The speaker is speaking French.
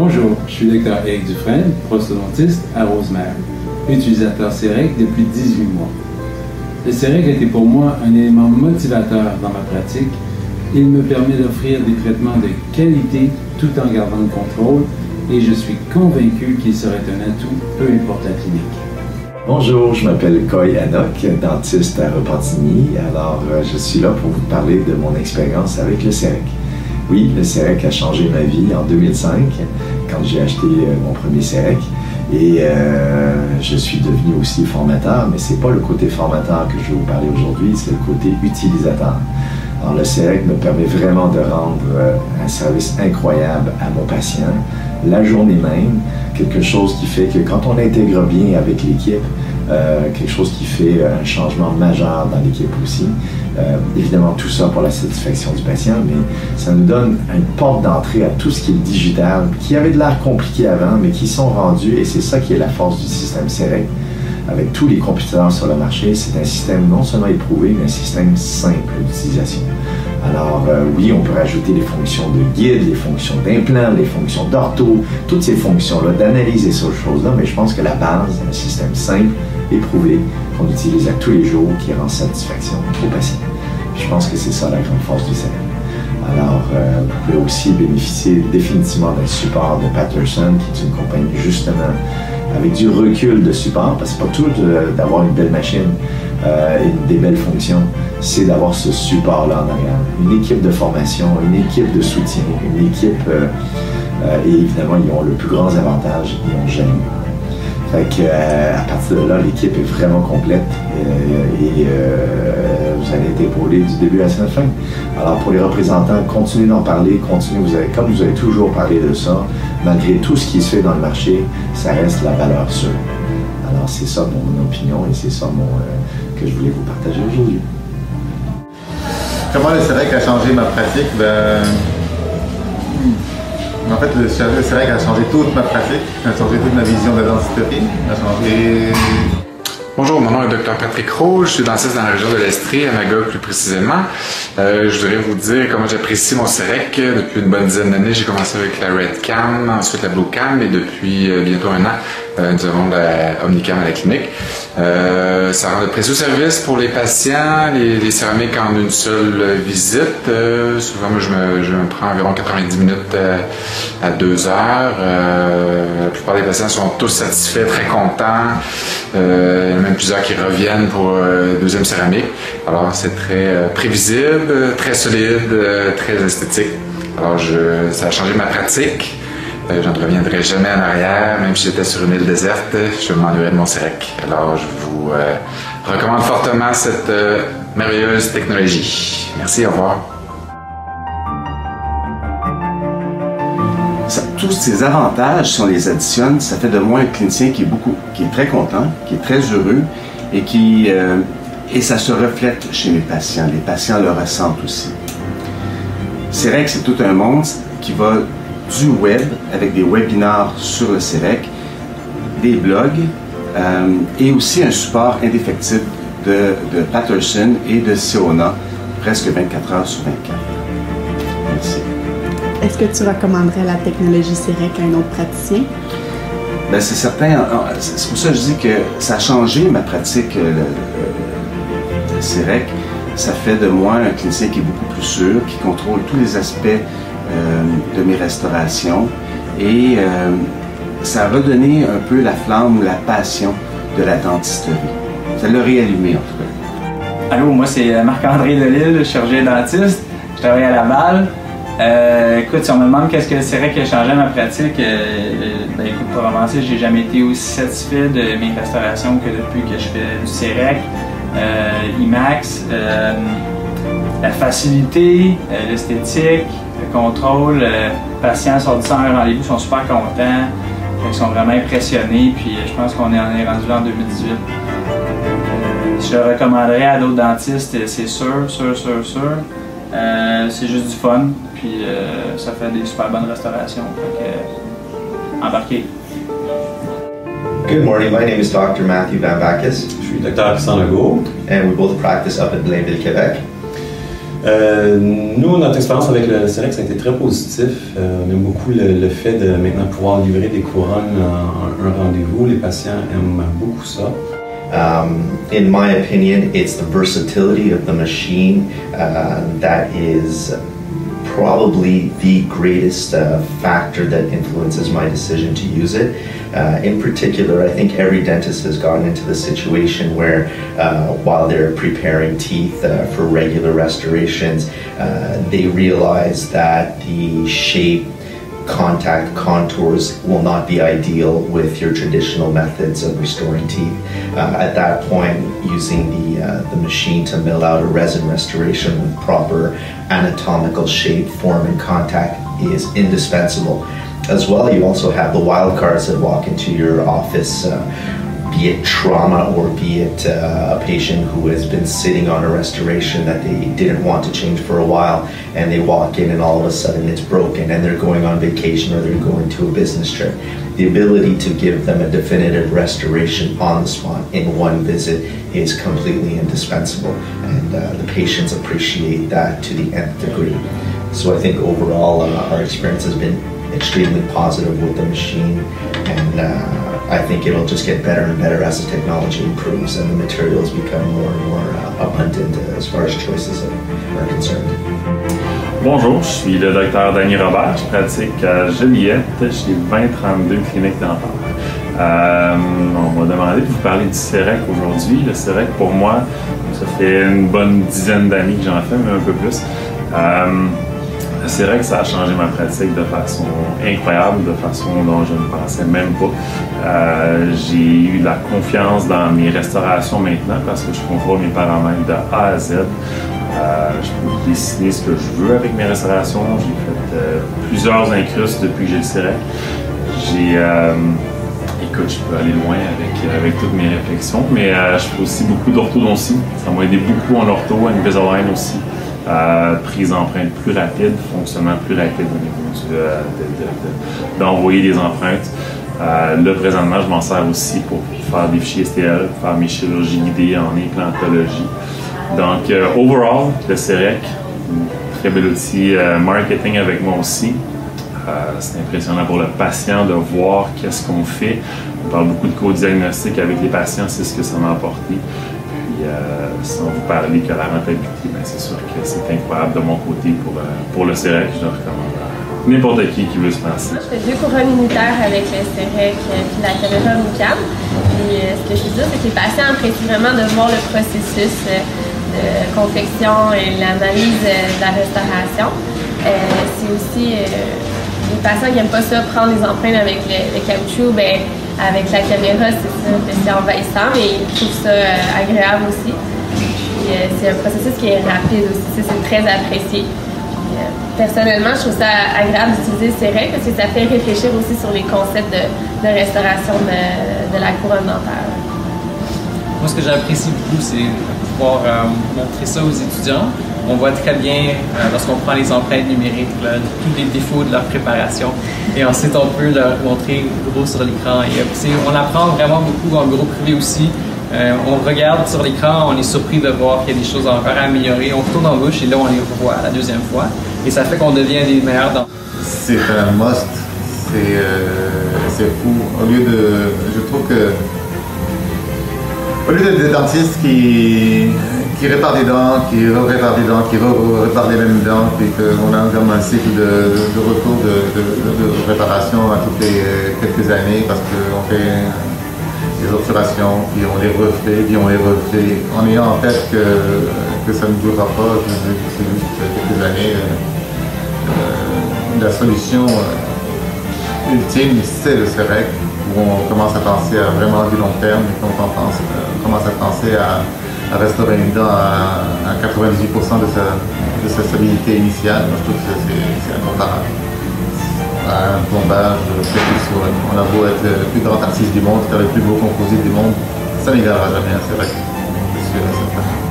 Bonjour, je suis Dr Éric Dufresne, prosthodontiste à Rosemère, utilisateur CEREC depuis 18 mois. Le CEREC a été pour moi un élément motivateur dans ma pratique. Il me permet d'offrir des traitements de qualité tout en gardant le contrôle et je suis convaincu qu'il serait un atout, peu importe la clinique. Bonjour, je m'appelle Koy Hanok, dentiste à Repentigny. Alors, je suis là pour vous parler de mon expérience avec le CEREC. Oui, le CEREC a changé ma vie en 2005, quand j'ai acheté mon premier CEREC. Et je suis devenu aussi formateur, mais ce n'est pas le côté formateur que je vais vous parler aujourd'hui, c'est le côté utilisateur. Alors, le CEREC me permet vraiment de rendre un service incroyable à mon patient, la journée même, quelque chose qui fait que quand on intègre bien avec l'équipe, quelque chose qui fait un changement majeur dans l'équipe aussi. Évidemment, tout ça pour la satisfaction du patient, mais ça nous donne une porte d'entrée à tout ce qui est digital, qui avait de l'air compliqué avant, mais qui sont rendus, et c'est ça qui est la force du système CEREC. Avec tous les compétiteurs sur le marché, c'est un système non seulement éprouvé, mais un système simple d'utilisation. Alors oui, on peut rajouter les fonctions de guide, les fonctions d'implant, les fonctions d'ortho, toutes ces fonctions-là, d'analyse et ces choses-là, mais je pense que la base, c'est un système simple, éprouvé, qu'on utilise à tous les jours, qui rend satisfaction aux patients. Je pense que c'est ça la grande force du CEREC. Alors, vous pouvez aussi bénéficier définitivement d'un support de Patterson, qui est une compagnie justement avec du recul de support, parce que c'est pas tout d'avoir une belle machine et des belles fonctions, c'est d'avoir ce support-là en arrière. Une équipe de formation, une équipe de soutien, une équipe, et évidemment, ils ont le plus grand avantage, ils n'ont jamais. Fait que, à partir de là, l'équipe est vraiment complète et vous allez être épaulé du début à la fin. Alors pour les représentants, continuez d'en parler, continuez, comme vous avez toujours parlé de ça, malgré tout ce qui se fait dans le marché, ça reste la valeur sûre. Alors c'est ça mon opinion et c'est ça que je voulais vous partager aujourd'hui. Comment le CEREC a changé ma pratique? En fait, le CEREC a changé toute ma pratique, a changé toute ma vision de la dentisterie, a changé... Bonjour, mon nom est Dr Patrick Roux, je suis dentiste dans la région de l'Estrie, à Magog plus précisément. Je voudrais vous dire comment j'apprécie mon CEREC. Depuis une bonne dizaine d'années, j'ai commencé avec la Red Cam, ensuite la Blue Cam, et depuis bientôt un an, nous avons la Omnicam à la clinique. Ça rend de précieux services pour les patients, les céramiques en une seule visite. Souvent, moi, je me prends environ 90 minutes à 2 heures. La plupart des patients sont tous satisfaits, très contents. Il y en a même plusieurs qui reviennent pour deuxième céramique. Alors, c'est très prévisible, très solide, très esthétique. Alors, ça a changé ma pratique. Je ne reviendrai jamais en arrière, même si j'étais sur une île déserte, je m'ennuierais de mon CEREC. Alors, je vous recommande fortement cette merveilleuse technologie. Merci, au revoir. Tous ces avantages, si on les additionne, ça fait de moi un clinicien qui est très content, qui est très heureux et ça se reflète chez mes patients. Les patients le ressentent aussi. CEREC, c'est tout un monde qui va du web, avec des webinaires sur le CEREC, des blogs et aussi un support indéfectible de Patterson et de Siona, presque 24 heures sur 24. Merci. Est-ce que tu recommanderais la technologie CEREC à un autre praticien? Bien, c'est certain. C'est pour ça que je dis que ça a changé ma pratique, le CEREC. Ça fait de moi un clinicien qui est beaucoup plus sûr, qui contrôle tous les aspects de mes restaurations. Et ça a redonné un peu la flamme ou la passion de la dentisterie. Ça l'a réallumé, en tout cas. Allô, moi c'est Marc-André Delisle, chirurgien dentiste. Je travaille à Laval. Écoute, si on me demande qu'est-ce que le CEREC a changé à ma pratique, ben écoute, pour commencer, j'ai jamais été aussi satisfait de mes restaurations que depuis que je fais du CEREC. IMAX, la facilité, l'esthétique, le contrôle, les patients sortent de un rendez-vous, sont super contents, ils sont vraiment impressionnés, puis je pense qu'on est rendu là en 2018. Je le recommanderais à d'autres dentistes, c'est sûr. C'est juste du fun, puis ça fait des super bonnes restaurations, donc embarquez. Good morning, my name is Dr. Matthew Van Bacchus. Je suis Dr. Christian Legault. And we both practice up in Blainville, Quebec. Nous, notre expérience avec le CEREC, ça a été très positif. On aime beaucoup le fait de maintenant pouvoir livrer des couronnes en un rendez-vous. Les patients aiment beaucoup ça. In my opinion, it's the versatility of the machine that is probably the greatest factor that influences my decision to use it. In particular, I think every dentist has gotten into the situation where while they're preparing teeth for regular restorations, they realize that the shape, contact, contours will not be ideal with your traditional methods of restoring teeth. At that point, using the machine to mill out a resin restoration with proper anatomical shape, form, and contact is indispensable. As well, you also have the wild cards that walk into your office, be it trauma or be it a patient who has been sitting on a restoration that they didn't want to change for a while, and they walk in and all of a sudden it's broken and they're going on vacation or they're going to a business trip. The ability to give them a definitive restoration on the spot in one visit is completely indispensable, and the patients appreciate that to the nth degree. So I think overall our experience has been extremely positive with the machine, and I think it'll just get better and better as the technology improves and the materials become more and more abundant as far as choices are concerned. Bonjour, je suis le docteur Danny Robert, je pratique à Joliette, chez 2032 cliniques dentaires. On m'a demandé de vous parler du CEREC aujourd'hui. Le CEREC, pour moi, ça fait une bonne dizaine d'années que j'en fais, mais un peu plus. C'est vrai que ça a changé ma pratique de façon incroyable, de façon dont je ne pensais même pas. J'ai eu la confiance dans mes restaurations maintenant parce que je contrôle mes paramètres de A à Z. Je peux décider ce que je veux avec mes restaurations. J'ai fait plusieurs incrustes depuis que j'ai le CEREC. Écoute, je peux aller loin avec toutes mes réflexions, mais je fais aussi beaucoup d'orthodontie. Ça m'a aidé beaucoup en ortho, Invisalign aussi. Prise d'empreintes plus rapide, fonctionnement plus rapide au niveau d'envoyer des empreintes. Là, présentement, je m'en sers aussi pour faire des fichiers STL, faire mes chirurgies guidées en implantologie. Donc, overall, le CEREC, très bel outil marketing avec moi aussi. C'est impressionnant pour le patient de voir qu'est-ce qu'on fait. On parle beaucoup de co-diagnostic avec les patients, c'est ce que ça m'a apporté. Puis, sans vous parler que la rentabilité, ben, c'est sûr que c'est incroyable de mon côté pour le CEREC. Je le recommande à n'importe qui veut se lancer. Je fais 2 couronnes unitaires avec le CEREC puis la caméra Webcam. Puis, ce que je veux dire, c'est que les patients apprécient vraiment de voir le processus de confection et l'analyse de la restauration. C'est aussi les patients qui n'aiment pas ça, prendre des empreintes avec le caoutchouc, ben, avec la caméra, c'est envahissant, mais ils trouvent ça agréable aussi. C'est un processus qui est rapide aussi, c'est très apprécié. Personnellement, je trouve ça agréable d'utiliser le CEREC parce que ça fait réfléchir aussi sur les concepts de restauration de la couronne dentaire. Moi, ce que j'apprécie beaucoup, c'est pouvoir montrer ça aux étudiants. On voit très bien, lorsqu'on prend les empreintes numériques, là, tous les défauts de leur préparation. Et ensuite, on peut leur montrer gros sur l'écran. On apprend vraiment beaucoup en groupe privé aussi. On regarde sur l'écran, on est surpris de voir qu'il y a des choses encore à améliorer. On retourne en bouche et là, on les revoit la deuxième fois. Et ça fait qu'on devient des meilleurs dans. C'est un must. C'est fou. Je trouve que au lieu d'être des dentistes qui réparent des dents, qui réparent des dents, qui réparent les mêmes dents, puis qu'on a comme un cycle de retour de réparation à toutes les quelques années parce qu'on fait des obturations, puis on les refait, puis on les refait, en ayant en tête que ça ne durera pas, c'est juste quelques années. La solution ultime, c'est le CEREC, où on commence à penser à vraiment du long terme, et qu'on commence à penser à restaurer une dent à 98% de sa stabilité initiale. Moi, je trouve que c'est incomparable. Un plombage, on a beau être le plus grand artiste du monde, faire le plus beau composite du monde, ça n'égalera jamais un CEREC. C'est sûr et certain.